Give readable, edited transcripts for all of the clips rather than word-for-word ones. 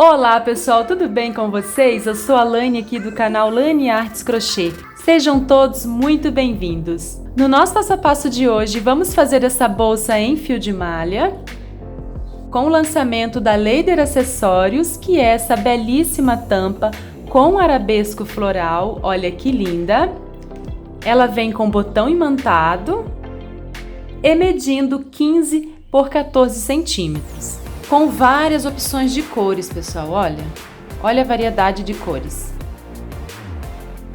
Olá pessoal, tudo bem com vocês? Eu sou a Lani aqui do canal Lani Artes Crochê. Sejam todos muito bem-vindos. No nosso passo a passo de hoje, vamos fazer essa bolsa em fio de malha com o lançamento da Leider Acessórios, que é essa belíssima tampa com arabesco floral. Olha que linda! Ela vem com botão imantado e medindo 15 por 14 centímetros. Com várias opções de cores, pessoal, olha a variedade de cores.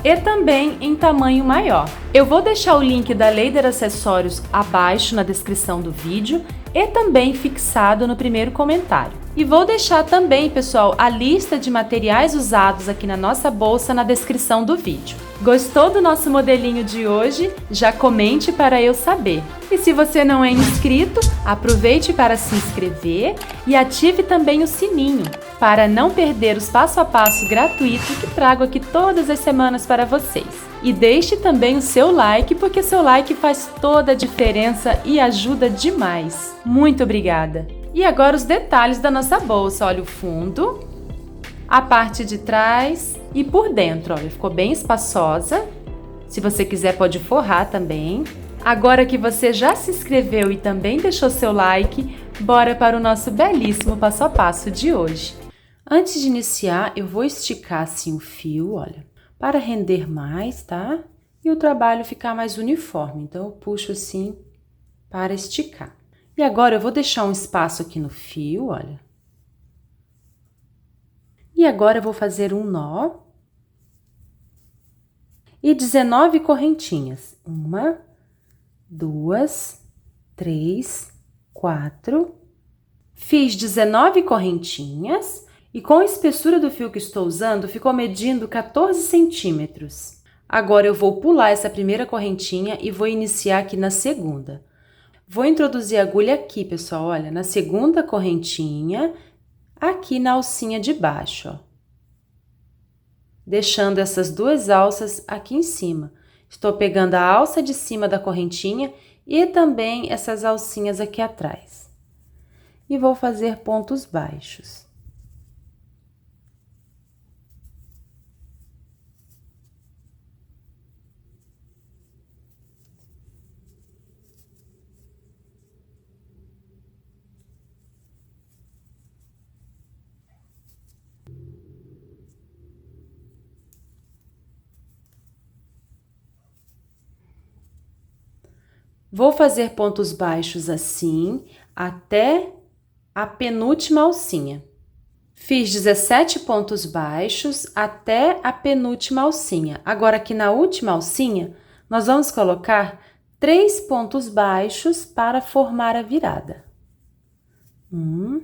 E também em tamanho maior. Eu vou deixar o link da Leider Acessórios abaixo na descrição do vídeo e também fixado no primeiro comentário. E vou deixar também, pessoal, a lista de materiais usados aqui na nossa bolsa na descrição do vídeo. Gostou do nosso modelinho de hoje? Já comente para eu saber. E se você não é inscrito, aproveite para se inscrever e ative também o sininho para não perder os passo a passo gratuitos que trago aqui todas as semanas para vocês. E deixe também o seu like, porque seu like faz toda a diferença e ajuda demais. Muito obrigada! E agora os detalhes da nossa bolsa. Olha o fundo, a parte de trás e por dentro. Olha, ficou bem espaçosa. Se você quiser pode forrar também. Agora que você já se inscreveu e também deixou seu like, bora para o nosso belíssimo passo a passo de hoje. Antes de iniciar, eu vou esticar assim o fio, olha, para render mais, tá? E o trabalho ficar mais uniforme. Então, eu puxo assim para esticar. E agora eu vou deixar um espaço aqui no fio, olha. E agora eu vou fazer um nó. E 19 correntinhas. 1, 2, 3, 4. Fiz 19 correntinhas e com a espessura do fio que estou usando, ficou medindo 14 centímetros. Agora eu vou pular essa primeira correntinha e vou iniciar aqui na segunda. Vou introduzir a agulha aqui, pessoal, olha, na segunda correntinha, aqui na alcinha de baixo, ó. Deixando essas duas alças aqui em cima. Estou pegando a alça de cima da correntinha e também essas alcinhas aqui atrás. E vou fazer pontos baixos. Vou fazer pontos baixos assim, até a penúltima alcinha. Fiz 17 pontos baixos até a penúltima alcinha. Agora, aqui na última alcinha, nós vamos colocar 3 pontos baixos para formar a virada. 1,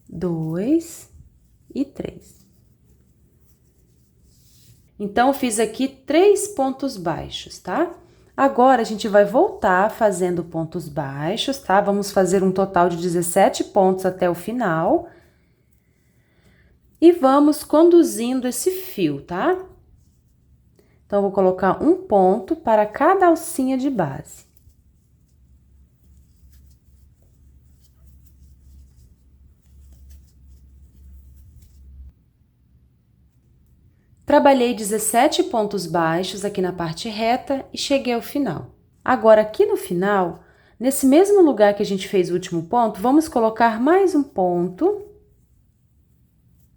2 e 3. Então, eu fiz aqui 3 pontos baixos, tá? Agora, a gente vai voltar fazendo pontos baixos, tá? Vamos fazer um total de 17 pontos até o final. E vamos conduzindo esse fio, tá? Então, eu vou colocar um ponto para cada alcinha de base. Trabalhei 17 pontos baixos aqui na parte reta e cheguei ao final. Agora, aqui no final, nesse mesmo lugar que a gente fez o último ponto, vamos colocar mais um ponto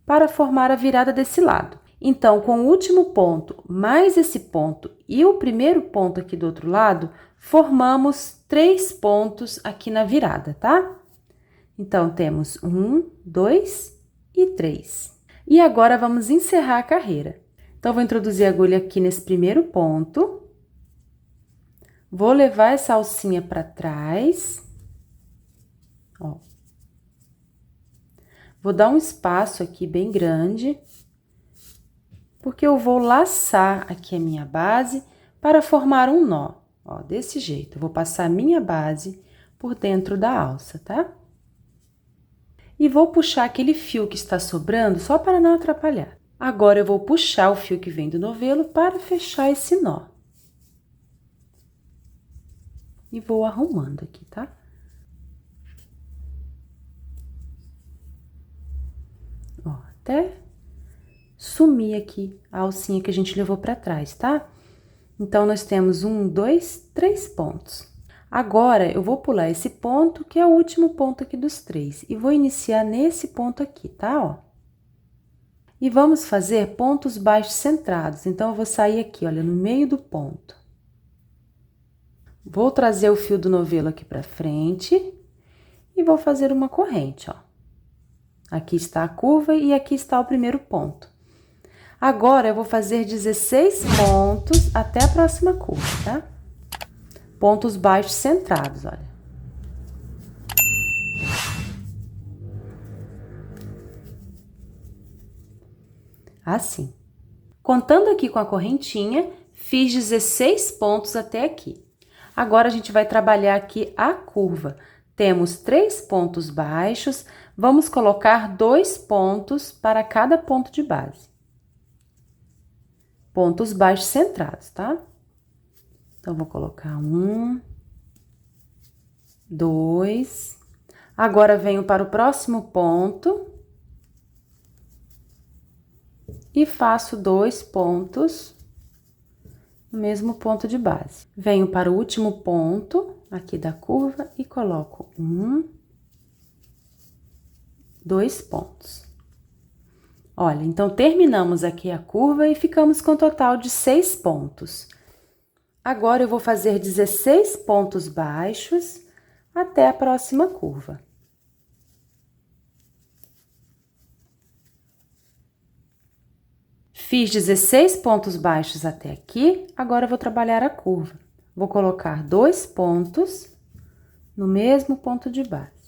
para formar a virada desse lado. Então, com o último ponto, mais esse ponto e o primeiro ponto aqui do outro lado, formamos 3 pontos aqui na virada, tá? Então, temos 1, 2 e 3. E agora, vamos encerrar a carreira. Então, vou introduzir a agulha aqui nesse primeiro ponto. Vou levar essa alcinha para trás. Ó. Vou dar um espaço aqui bem grande, porque eu vou laçar aqui a minha base para formar um nó. Ó, desse jeito. Eu vou passar a minha base por dentro da alça, tá? E vou puxar aquele fio que está sobrando só para não atrapalhar. Agora, eu vou puxar o fio que vem do novelo para fechar esse nó. E vou arrumando aqui, tá? Ó, até sumir aqui a alcinha que a gente levou pra trás, tá? Então, nós temos 1, 2, 3 pontos. Agora, eu vou pular esse ponto, que é o último ponto aqui dos 3, e vou iniciar nesse ponto aqui, tá? Ó. E vamos fazer pontos baixos centrados. Então, eu vou sair aqui, olha, no meio do ponto. Vou trazer o fio do novelo aqui pra frente e vou fazer uma corrente, ó. Aqui está a curva e aqui está o primeiro ponto. Agora, eu vou fazer 16 pontos até a próxima curva, tá? Pontos baixos centrados, olha. Assim. Contando aqui com a correntinha, fiz 16 pontos até aqui. Agora, a gente vai trabalhar aqui a curva. Temos 3 pontos baixos, vamos colocar 2 pontos para cada ponto de base. Pontos baixos centrados, tá? Então, vou colocar 1, 2. Agora, venho para o próximo ponto. E faço 2 pontos no mesmo ponto de base. Venho para o último ponto aqui da curva e coloco 1, 2 pontos. Olha, então, terminamos aqui a curva e ficamos com um total de 6 pontos. Agora, eu vou fazer 16 pontos baixos até a próxima curva. Fiz 16 pontos baixos até aqui, agora eu vou trabalhar a curva. Vou colocar 2 pontos no mesmo ponto de base.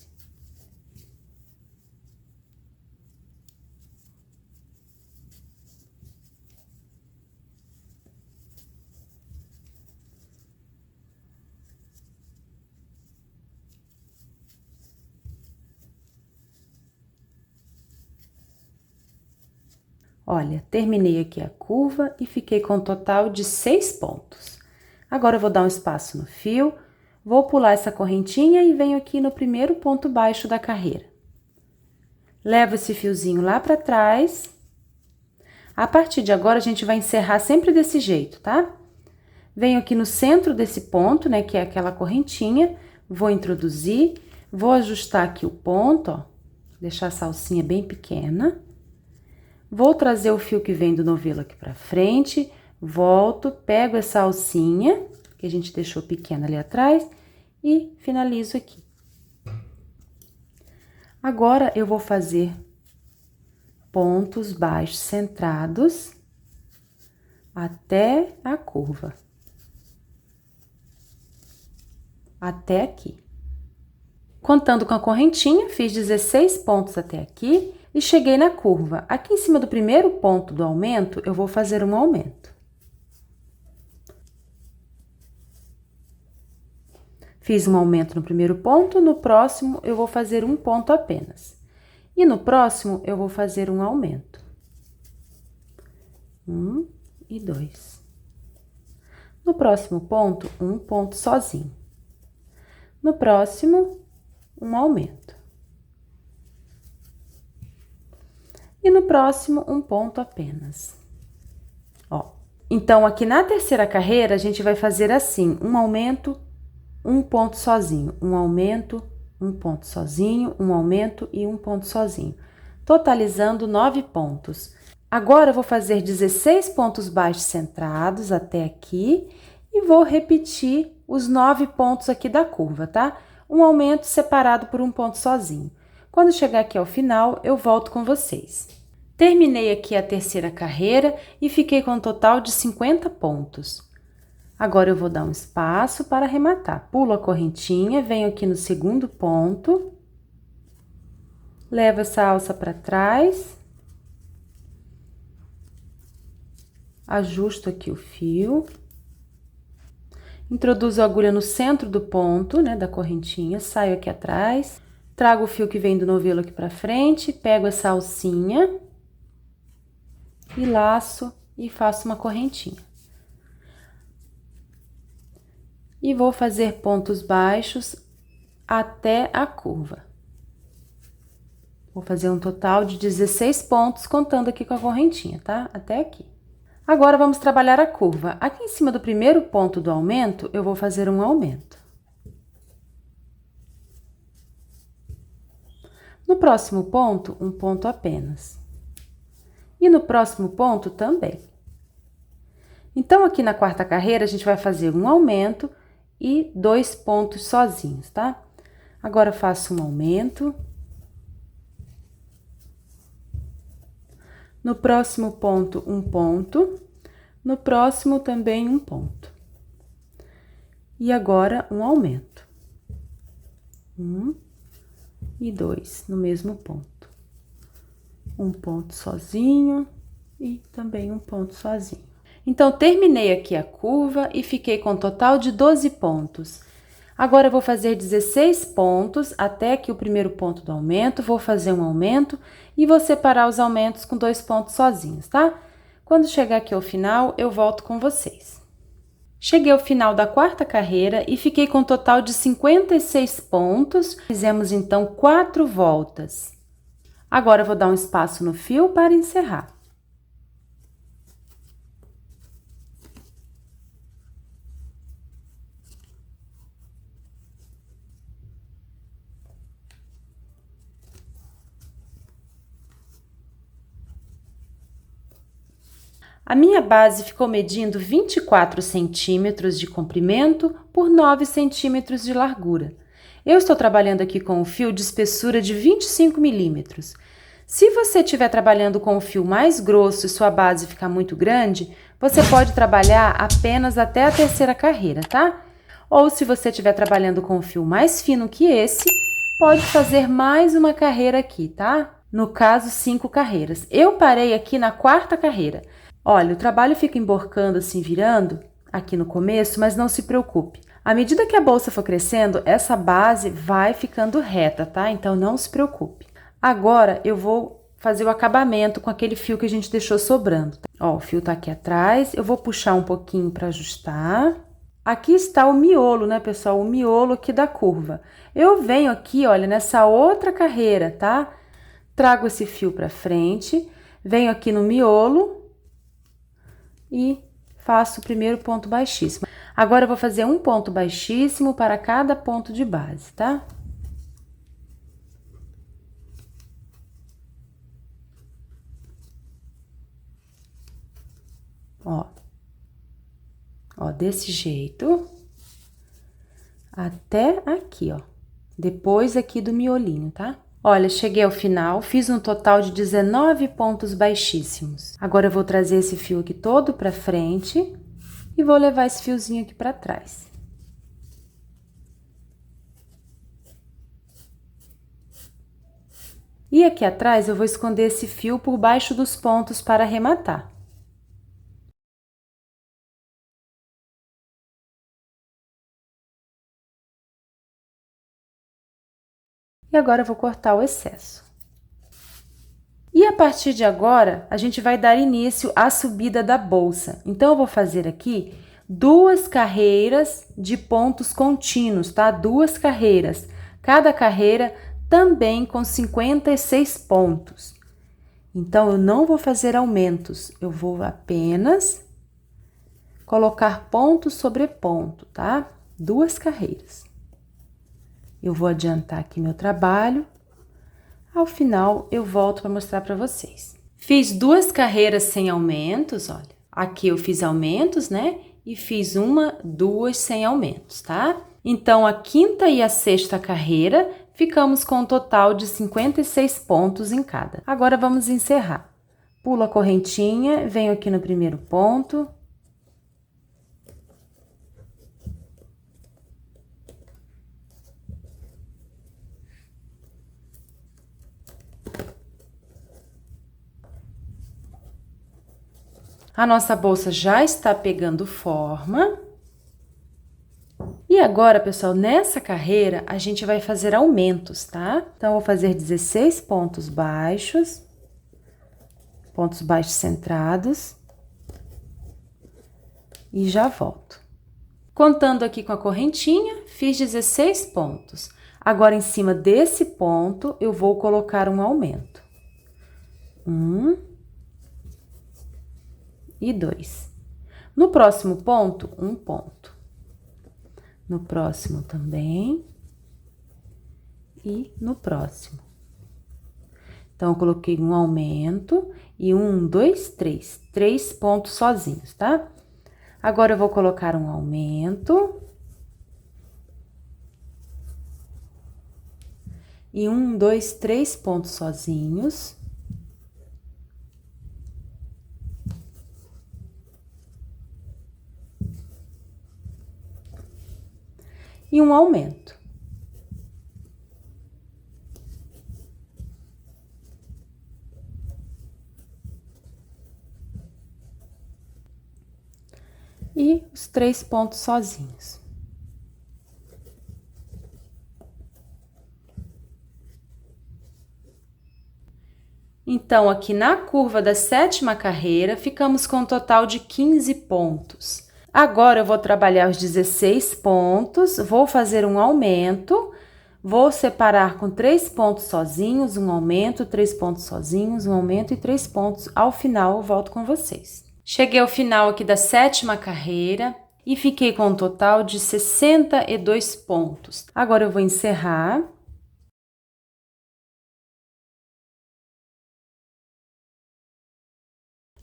Olha, terminei aqui a curva e fiquei com um total de 6 pontos. Agora, eu vou dar um espaço no fio, vou pular essa correntinha e venho aqui no primeiro ponto baixo da carreira. Levo esse fiozinho lá pra trás. A partir de agora, a gente vai encerrar sempre desse jeito, tá? Venho aqui no centro desse ponto, né, que é aquela correntinha, vou introduzir, vou ajustar aqui o ponto, ó, deixar essa alcinha bem pequena. Vou trazer o fio que vem do novelo aqui pra frente, volto, pego essa alcinha, que a gente deixou pequena ali atrás, e finalizo aqui. Agora, eu vou fazer pontos baixos centrados até a curva. Até aqui. Contando com a correntinha, fiz 16 pontos até aqui. E cheguei na curva. Aqui em cima do primeiro ponto do aumento, eu vou fazer um aumento. Fiz um aumento no primeiro ponto, no próximo eu vou fazer um ponto apenas. E no próximo eu vou fazer um aumento. 1 e 2. No próximo ponto, um ponto sozinho. No próximo, um aumento. E no próximo, um ponto apenas. Ó, então, aqui na terceira carreira, a gente vai fazer assim, um aumento, um ponto sozinho, um aumento, um ponto sozinho, um aumento e um ponto sozinho, totalizando 9 pontos. Agora, eu vou fazer 16 pontos baixos centrados até aqui e vou repetir os 9 pontos aqui da curva, tá? Um aumento separado por um ponto sozinho. Quando chegar aqui ao final, eu volto com vocês. Terminei aqui a terceira carreira e fiquei com um total de 50 pontos. Agora, eu vou dar um espaço para arrematar. Pulo a correntinha, venho aqui no segundo ponto, levo essa alça para trás, ajusto aqui o fio, introduzo a agulha no centro do ponto, né, da correntinha, saio aqui atrás. Trago o fio que vem do novelo aqui pra frente, pego essa alcinha e laço e faço uma correntinha. E vou fazer pontos baixos até a curva. Vou fazer um total de 16 pontos, contando aqui com a correntinha, tá? Até aqui. Agora, vamos trabalhar a curva. Aqui em cima do primeiro ponto do aumento, eu vou fazer um aumento. No próximo ponto, um ponto apenas. E no próximo ponto também. Então, aqui na quarta carreira, a gente vai fazer um aumento e 2 pontos sozinhos, tá? Agora, eu faço um aumento. No próximo ponto, um ponto. No próximo, também um ponto. E agora, um aumento. 1 e 2 no mesmo ponto. Um ponto sozinho e também um ponto sozinho. Então, terminei aqui a curva e fiquei com um total de 12 pontos. Agora, eu vou fazer 16 pontos até aqui o primeiro ponto do aumento, vou fazer um aumento e vou separar os aumentos com 2 pontos sozinhos, tá? Quando chegar aqui ao final, eu volto com vocês. Cheguei ao final da quarta carreira e fiquei com um total de 56 pontos. Fizemos, então, 4 voltas. Agora, eu vou dar um espaço no fio para encerrar. A minha base ficou medindo 24 centímetros de comprimento por 9 centímetros de largura. Eu estou trabalhando aqui com um fio de espessura de 25 milímetros. Se você estiver trabalhando com um fio mais grosso e sua base ficar muito grande, você pode trabalhar apenas até a terceira carreira, tá? Ou se você estiver trabalhando com um fio mais fino que esse, pode fazer mais uma carreira aqui, tá? No caso, 5 carreiras. Eu parei aqui na quarta carreira. Olha, o trabalho fica emborcando assim, virando aqui no começo, mas não se preocupe. À medida que a bolsa for crescendo, essa base vai ficando reta, tá? Então, não se preocupe. Agora, eu vou fazer o acabamento com aquele fio que a gente deixou sobrando. Ó, o fio tá aqui atrás, eu vou puxar um pouquinho para ajustar. Aqui está o miolo, né, pessoal? O miolo aqui da curva. Eu venho aqui, olha, nessa outra carreira, tá? Trago esse fio para frente, venho aqui no miolo e faço o primeiro ponto baixíssimo. Agora, eu vou fazer um ponto baixíssimo para cada ponto de base, tá? Ó, desse jeito, até aqui, ó. Depois aqui do miolinho, tá? Olha, cheguei ao final, fiz um total de 19 pontos baixíssimos. Agora, eu vou trazer esse fio aqui todo pra frente e vou levar esse fiozinho aqui pra trás. E aqui atrás, eu vou esconder esse fio por baixo dos pontos para arrematar. E agora, eu vou cortar o excesso. E a partir de agora, a gente vai dar início à subida da bolsa. Então, eu vou fazer aqui 2 carreiras de pontos contínuos, tá? 2 carreiras. Cada carreira também com 56 pontos. Então, eu não vou fazer aumentos, eu vou apenas colocar ponto sobre ponto, tá? 2 carreiras. Eu vou adiantar aqui meu trabalho. Ao final, eu volto para mostrar para vocês. Fiz 2 carreiras sem aumentos, olha. Aqui eu fiz aumentos, né? E fiz 1, 2 sem aumentos, tá? Então, a quinta e a sexta carreira, ficamos com um total de 56 pontos em cada. Agora, vamos encerrar. Pulo a correntinha, venho aqui no primeiro ponto. A nossa bolsa já está pegando forma. E agora, pessoal, nessa carreira, a gente vai fazer aumentos, tá? Então, eu vou fazer 16 pontos baixos centrados. E já volto. Contando aqui com a correntinha, fiz 16 pontos. Agora, em cima desse ponto, eu vou colocar um aumento. 1 e 2. No próximo ponto, um ponto. No próximo também. E no próximo. Então, eu coloquei um aumento e 1, 2, 3. 3 pontos sozinhos, tá? Agora, eu vou colocar um aumento. E 1, 2, 3 pontos sozinhos. E um aumento. E os 3 pontos sozinhos. Então, aqui na curva da 7ª carreira, ficamos com um total de 15 pontos. Agora, eu vou trabalhar os 16 pontos, vou fazer um aumento, vou separar com 3 pontos sozinhos, um aumento, 3 pontos sozinhos, um aumento e 3 pontos. Ao final, eu volto com vocês. Cheguei ao final aqui da 7ª carreira e fiquei com um total de 62 pontos. Agora, eu vou encerrar.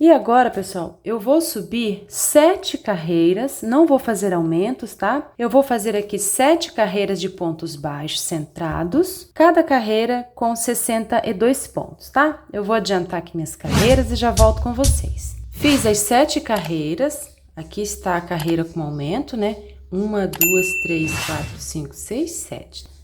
E agora, pessoal, eu vou subir 7 carreiras, não vou fazer aumentos, tá? Eu vou fazer aqui 7 carreiras de pontos baixos centrados, cada carreira com 62 pontos, tá? Eu vou adiantar aqui minhas carreiras e já volto com vocês. Fiz as 7 carreiras, aqui está a carreira com aumento, né? 1, 2, 3, 4, 5, 6, 7.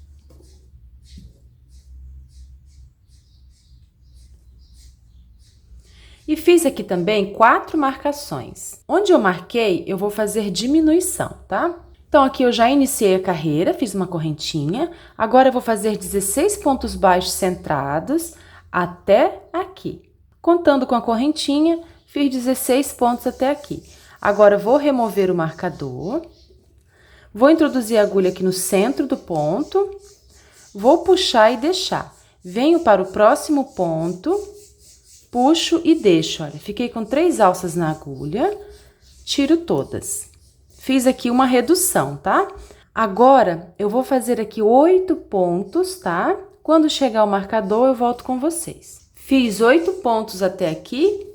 E fiz aqui também 4 marcações. Onde eu marquei, eu vou fazer diminuição, tá? Então, aqui eu já iniciei a carreira, fiz uma correntinha. Agora, eu vou fazer 16 pontos baixos centrados até aqui. Contando com a correntinha, fiz 16 pontos até aqui. Agora, eu vou remover o marcador. Vou introduzir a agulha aqui no centro do ponto. Vou puxar e deixar. Venho para o próximo ponto. Puxo e deixo, olha, fiquei com 3 alças na agulha, tiro todas. Fiz aqui uma redução, tá? Agora, eu vou fazer aqui 8 pontos, tá? Quando chegar o marcador, eu volto com vocês. Fiz 8 pontos até aqui,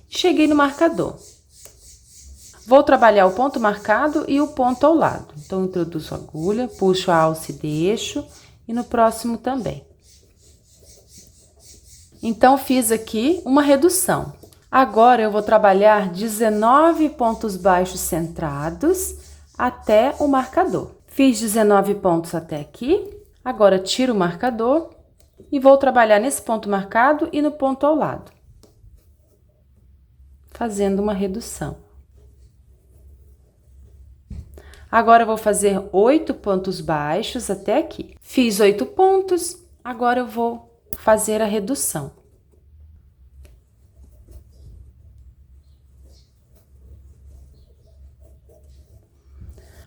cheguei no marcador. Vou trabalhar o ponto marcado e o ponto ao lado. Então, introduzo a agulha, puxo a alça e deixo, e no próximo também. Então, fiz aqui uma redução. Agora, eu vou trabalhar 19 pontos baixos centrados até o marcador. Fiz 19 pontos até aqui. Agora, tiro o marcador e vou trabalhar nesse ponto marcado e no ponto ao lado. Fazendo uma redução. Agora, eu vou fazer 8 pontos baixos até aqui. Fiz 8 pontos, agora eu vou fazer a redução.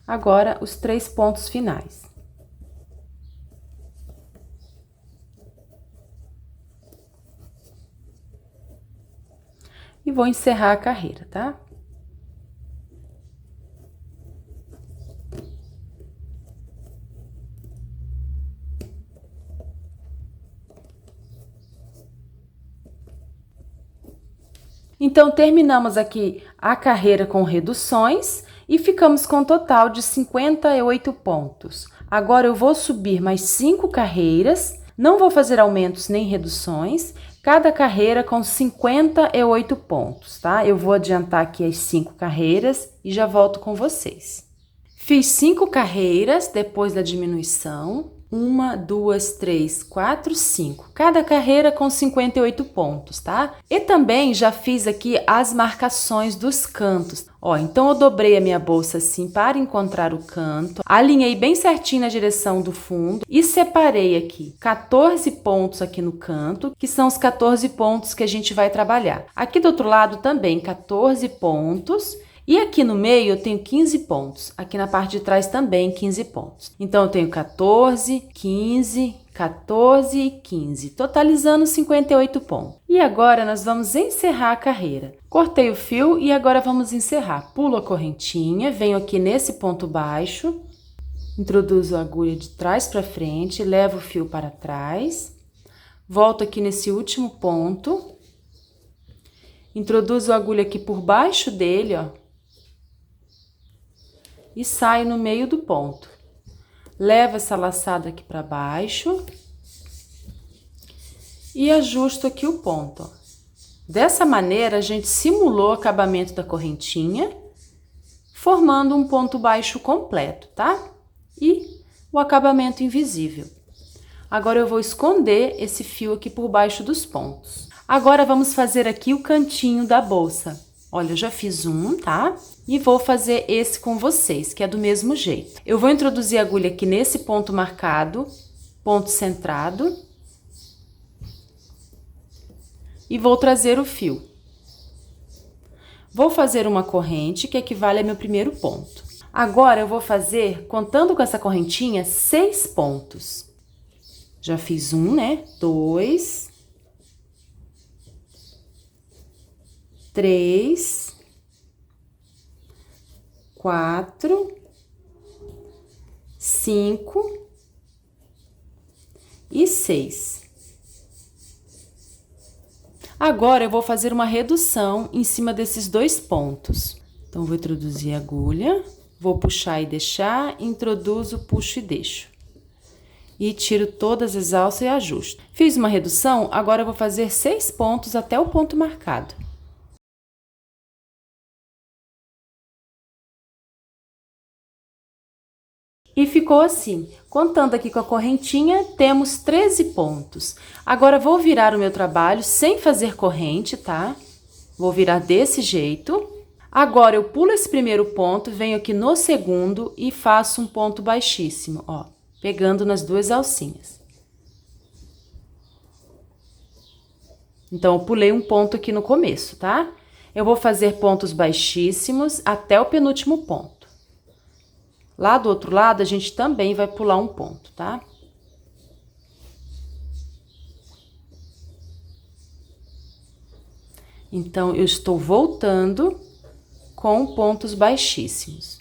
Agora, os 3 pontos finais. E vou encerrar a carreira, tá? Então, terminamos aqui a carreira com reduções e ficamos com um total de 58 pontos. Agora, eu vou subir mais 5 carreiras, não vou fazer aumentos nem reduções, cada carreira com 58 pontos, tá? Eu vou adiantar aqui as 5 carreiras e já volto com vocês. Fiz 5 carreiras depois da diminuição. 1, 2, 3, 4, 5. Cada carreira com 58 pontos, tá? E também já fiz aqui as marcações dos cantos. Ó, então eu dobrei a minha bolsa assim para encontrar o canto, alinhei bem certinho na direção do fundo e separei aqui 14 pontos aqui no canto, que são os 14 pontos que a gente vai trabalhar. Aqui do outro lado também 14 pontos. E aqui no meio eu tenho 15 pontos, aqui na parte de trás também 15 pontos. Então, eu tenho 14, 15, 14 e 15, totalizando 58 pontos. E agora nós vamos encerrar a carreira. Cortei o fio e agora vamos encerrar. Pulo a correntinha, venho aqui nesse ponto baixo, introduzo a agulha de trás para frente, levo o fio para trás, volto aqui nesse último ponto, introduzo a agulha aqui por baixo dele, ó, e saio no meio do ponto. Levo essa laçada aqui para baixo e ajusto aqui o ponto, ó. Dessa maneira, a gente simulou o acabamento da correntinha, formando um ponto baixo completo, tá? E o acabamento invisível. Agora, eu vou esconder esse fio aqui por baixo dos pontos. Agora, vamos fazer aqui o cantinho da bolsa. Olha, eu já fiz um, tá? E vou fazer esse com vocês, que é do mesmo jeito. Eu vou introduzir a agulha aqui nesse ponto marcado, ponto centrado. E vou trazer o fio. Vou fazer uma corrente que equivale ao meu primeiro ponto. Agora, eu vou fazer, contando com essa correntinha, 6 pontos. Já fiz um, né? 2... 3, 4, 5 e 6. Agora, eu vou fazer uma redução em cima desses 2 pontos. Então, vou introduzir a agulha, vou puxar e deixar, introduzo, puxo e deixo. E tiro todas as alças e ajusto. Fiz uma redução, agora eu vou fazer 6 pontos até o ponto marcado. E ficou assim. Contando aqui com a correntinha, temos 13 pontos. Agora, vou virar o meu trabalho sem fazer corrente, tá? Vou virar desse jeito. Agora, eu pulo esse primeiro ponto, venho aqui no segundo e faço um ponto baixíssimo, ó, pegando nas 2 alcinhas. Então, eu pulei um ponto aqui no começo, tá? Eu vou fazer pontos baixíssimos até o penúltimo ponto. Lá do outro lado, a gente também vai pular um ponto, tá? Então, eu estou voltando com pontos baixíssimos.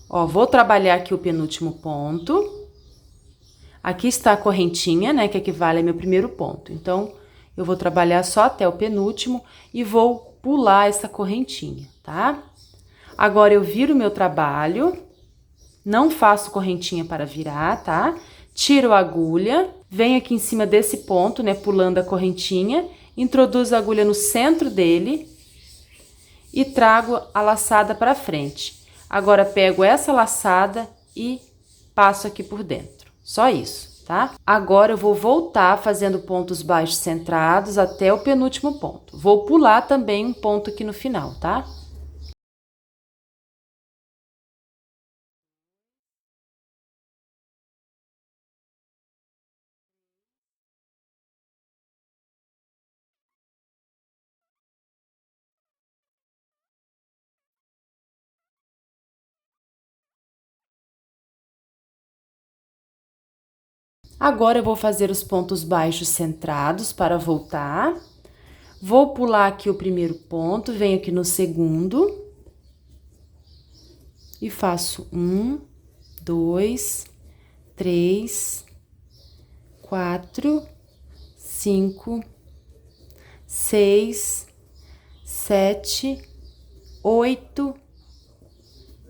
Ó, vou trabalhar aqui o penúltimo ponto. Aqui está a correntinha, né, que equivale ao meu primeiro ponto. Então, eu vou trabalhar só até o penúltimo e vou pular essa correntinha, tá? Agora, eu viro o meu trabalho, não faço correntinha para virar, tá? Tiro a agulha, venho aqui em cima desse ponto, né, pulando a correntinha, introduzo a agulha no centro dele e trago a laçada para frente. Agora, pego essa laçada e passo aqui por dentro. Só isso, tá? Agora, eu vou voltar fazendo pontos baixos centrados até o penúltimo ponto. Vou pular também um ponto aqui no final, tá? Agora, eu vou fazer os pontos baixos centrados para voltar. Vou pular aqui o primeiro ponto, venho aqui no segundo. E faço 1, 2, 3, 4, 5, 6, 7, 8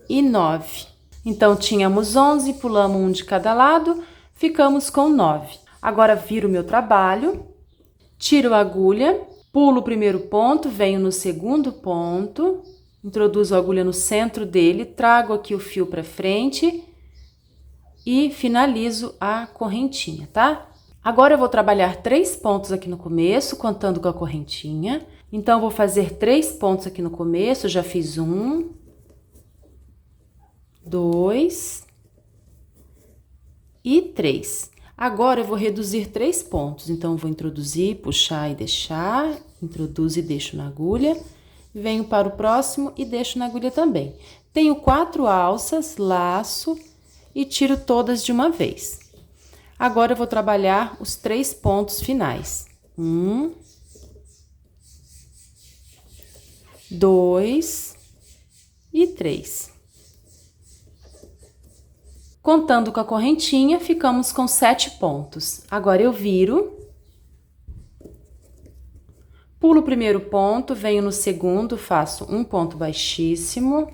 e 9. Então, tínhamos 11, pulamos um de cada lado, ficamos com 9. Agora, viro o meu trabalho, tiro a agulha, pulo o primeiro ponto, venho no segundo ponto, introduzo a agulha no centro dele, trago aqui o fio para frente e finalizo a correntinha, tá? Agora, eu vou trabalhar 3 pontos aqui no começo, contando com a correntinha. Então, vou fazer 3 pontos aqui no começo, já fiz 1, 2... e 3. Agora, eu vou reduzir 3 pontos. Então, eu vou introduzir, puxar e deixar. Introduzo e deixo na agulha. Venho para o próximo e deixo na agulha também. Tenho 4 alças, laço e tiro todas de uma vez. Agora, eu vou trabalhar os 3 pontos finais. 1, 2 e 3. Contando com a correntinha, ficamos com 7 pontos. Agora, eu viro. Pulo o primeiro ponto, venho no segundo, faço um ponto baixíssimo.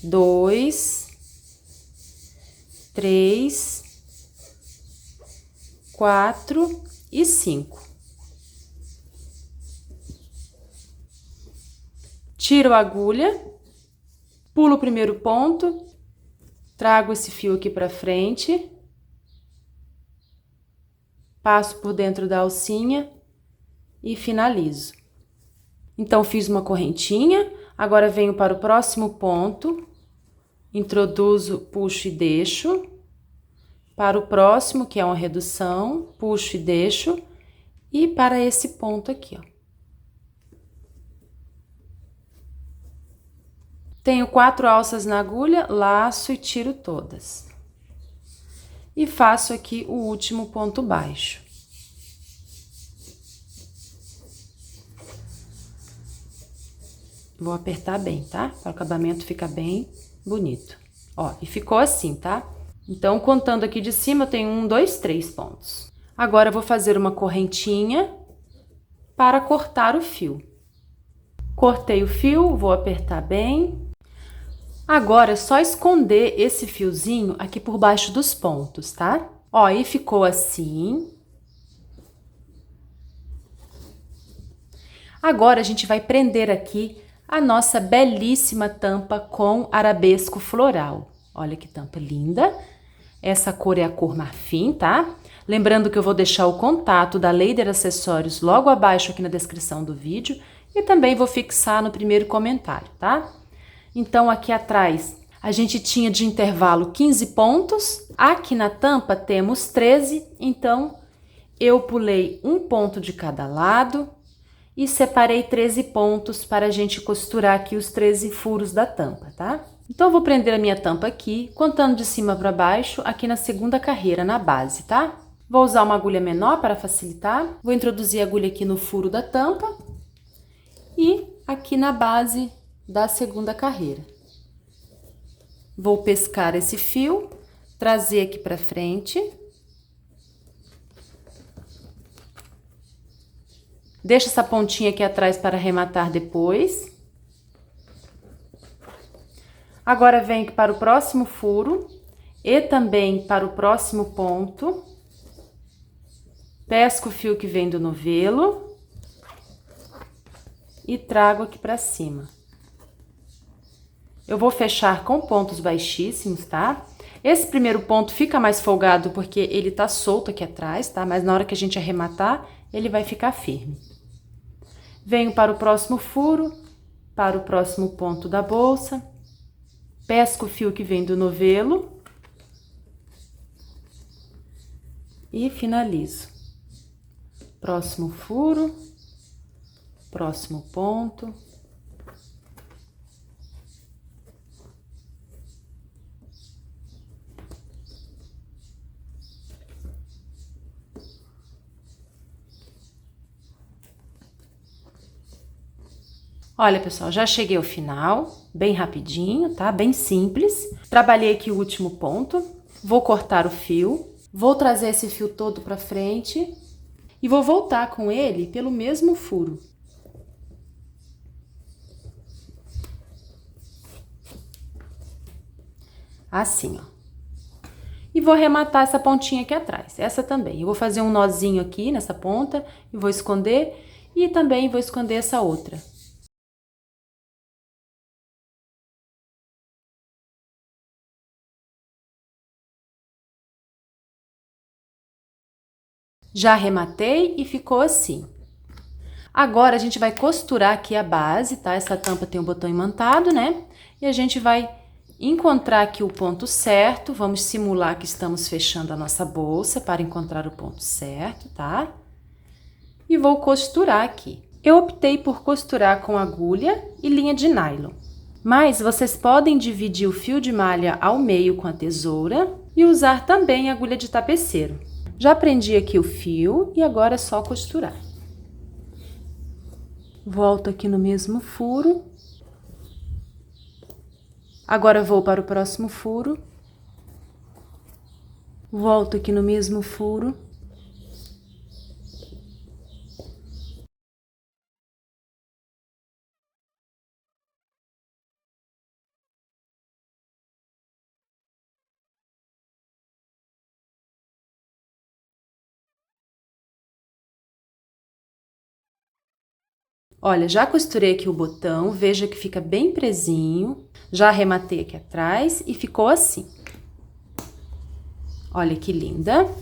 2, 3, 4 e 5. Tiro a agulha, pulo o primeiro ponto, trago esse fio aqui pra frente, passo por dentro da alcinha e finalizo. Então, fiz uma correntinha, agora venho para o próximo ponto, introduzo, puxo e deixo. Para o próximo, que é uma redução, puxo e deixo. E para esse ponto aqui, ó. Tenho 4 alças na agulha, laço e tiro todas. E faço aqui o último ponto baixo. Vou apertar bem, tá? Para o acabamento ficar bem bonito. Ó, e ficou assim, tá? Então, contando aqui de cima, eu tenho 1, 2, 3 pontos. Agora, eu vou fazer uma correntinha para cortar o fio. Cortei o fio, vou apertar bem. Agora, é só esconder esse fiozinho aqui por baixo dos pontos, tá? Ó, e ficou assim. Agora, a gente vai prender aqui a nossa belíssima tampa com arabesco floral. Olha que tampa linda. Essa cor é a cor marfim, tá? Lembrando que eu vou deixar o contato da Leider Acessórios logo abaixo aqui na descrição do vídeo e também vou fixar no primeiro comentário, tá? Então, aqui atrás, a gente tinha de intervalo 15 pontos. Aqui na tampa temos 13, então eu pulei um ponto de cada lado e separei 13 pontos para a gente costurar aqui os 13 furos da tampa, tá? Então, eu vou prender a minha tampa aqui, contando de cima para baixo, aqui na segunda carreira, na base, tá? Vou usar uma agulha menor para facilitar. Vou introduzir a agulha aqui no furo da tampa e aqui na base da segunda carreira. Vou pescar esse fio, trazer aqui para frente. Deixa essa pontinha aqui atrás para arrematar depois. Agora, venho aqui para o próximo furo e também para o próximo ponto. Pesco o fio que vem do novelo e trago aqui para cima. Eu vou fechar com pontos baixíssimos, tá? Esse primeiro ponto fica mais folgado porque ele tá solto aqui atrás, tá? Mas na hora que a gente arrematar, ele vai ficar firme. Venho para o próximo furo, para o próximo ponto da bolsa. Pesco o fio que vem do novelo e finalizo. Próximo furo, próximo ponto. Olha, pessoal, já cheguei ao final, bem rapidinho, tá? Bem simples. Trabalhei aqui o último ponto, vou cortar o fio, vou trazer esse fio todo pra frente e vou voltar com ele pelo mesmo furo. Assim, ó. E vou arrematar essa pontinha aqui atrás, essa também. Eu vou fazer um nozinho aqui nessa ponta e vou esconder e também vou esconder essa outra. Já arrematei e ficou assim. Agora, a gente vai costurar aqui a base, tá? Essa tampa tem um botão imantado, né? E a gente vai encontrar aqui o ponto certo, vamos simular que estamos fechando a nossa bolsa para encontrar o ponto certo, tá? E vou costurar aqui. Eu optei por costurar com agulha e linha de nylon, mas vocês podem dividir o fio de malha ao meio com a tesoura e usar também agulha de tapeceiro. Já prendi aqui o fio e agora é só costurar. Volto aqui no mesmo furo. Agora vou para o próximo furo. Volto aqui no mesmo furo. Olha, já costurei aqui o botão, veja que fica bem presinho. Já arrematei aqui atrás e ficou assim. Olha que linda.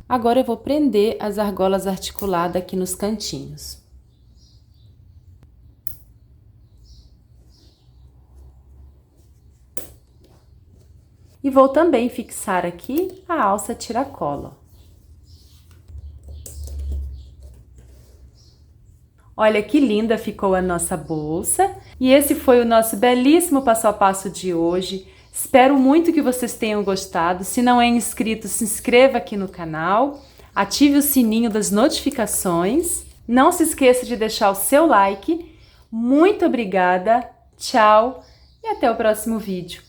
Agora eu vou prender as argolas articuladas aqui nos cantinhos. E vou também fixar aqui a alça tiracolo. Olha que linda ficou a nossa bolsa. E esse foi o nosso belíssimo passo a passo de hoje. Espero muito que vocês tenham gostado. Se não é inscrito, se inscreva aqui no canal. Ative o sininho das notificações. Não se esqueça de deixar o seu like. Muito obrigada, tchau e até o próximo vídeo.